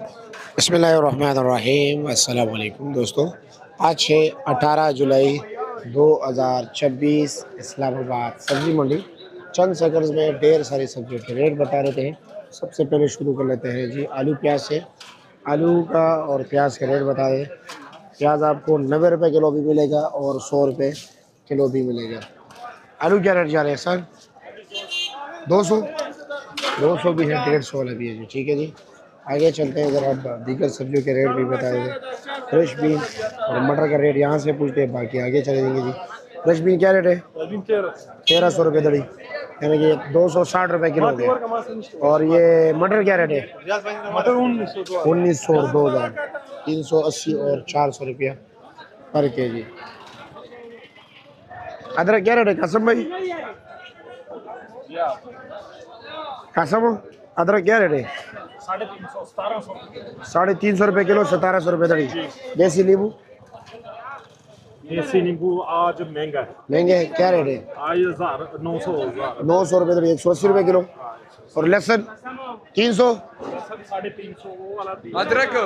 बिस्मिल्लाहिर्रहमानिर्रहीम। अस्सलाम वालेकुम दोस्तों, आज है 18 जुलाई 2026। इस्लामाबाद सब्ज़ी मंडी। चंद सेकंड्स में ढेर सारी सब्जियों के रेट बता देते हैं। सबसे पहले शुरू कर लेते हैं जी आलू प्याज से। आलू का और प्याज के रेट बता दें। प्याज आपको 90 रुपये किलो भी मिलेगा और 100 रुपये किलो भी मिलेगा। आलू क्या रेट जा रहे हैं सर? 200 भी है, 150 वाला भी है जी। ठीक है जी, आगे चलते हैं। अगर आप दीगर सब्जियों के रेट भी बता देंगे। फ्रेश बीन और मटर का रेट यहाँ से पूछते हैं, बाकी आगे चले जाएंगे जी। फ्रेश बीन क्या रेट है? 1300 रुपये दड़ी, यानी कि 260 रुपये किलो हो गया। और ये मटर क्या रेट है? मटर 1900 और 2000, 380 और 400 रुपया पर के जी। अदरक क्या रेट है कासम भाई? कासम अदरक क्या रेट है? 350 रुपये किलो, 1700 रुपये दड़ी। देसी नींबू? देसी नींबू आज महंगा है। महंगे है, क्या रेट है? आज 900 रुपये दड़ी, 180 रुपये किलो। और लहसुन 300, 350 अदरक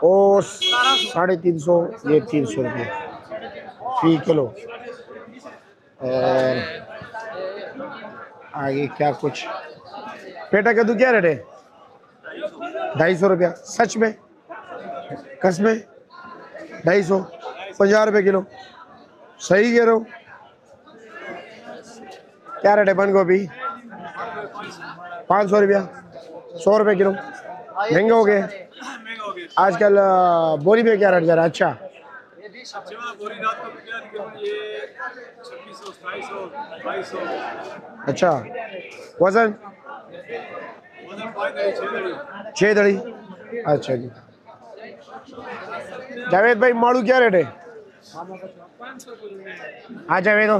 और 350, ये 300 रुपये फी किलो। और आगे क्या कुछ? पेटा कद्दू क्या रेट है? 250 रुपया। सच में? कस में? 250, 50 रुपये किलो। सही कह रहे हो? क्या रेट है बंद गोभी? 500 रुपया, 100 रुपये किलो। महंगे हो गए आजकल। बोरी में क्या रेट जा रहा है? अच्छा, अच्छा। वजन 6 दड़ी। अच्छा जी। जावेद भाई माड़ू क्या रेट है? हाँ जावेद,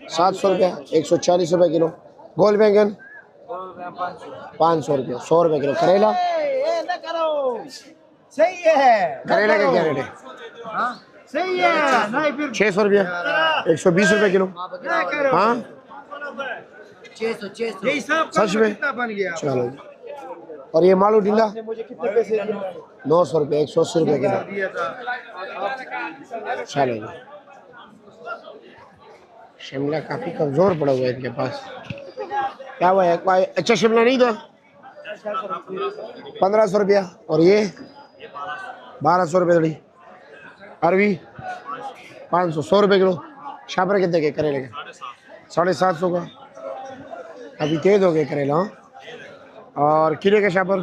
700 रुपया, 140 रुपये किलो। गोल बैंगन 500 रुपया, 100 रुपये किलो। करेला सही है। करेला का क्या रेट है? सही है। नहीं फिर 600 रुपया, 120 रुपये किलो। हाँ 600 यही सब सच में? कितना बन गया? चलो। और ये मालू ढीला मुझे कितने पैसे दिए? 900 रुपये, 180 रुपये किलो। दिया था। चलो जी। शिमला काफी कमजोर पड़ा हुआ है इनके पास। क्या हुआ है? कोई अच्छा शिमला नहीं था? 1500 रुपया। और ये 1200 रुपये दड़ी। अरवी 500, 100 रुपये किलो। शापर कितने के करेले के? 750 का। अभी तेज हो गए करेला। और खीरे के शापर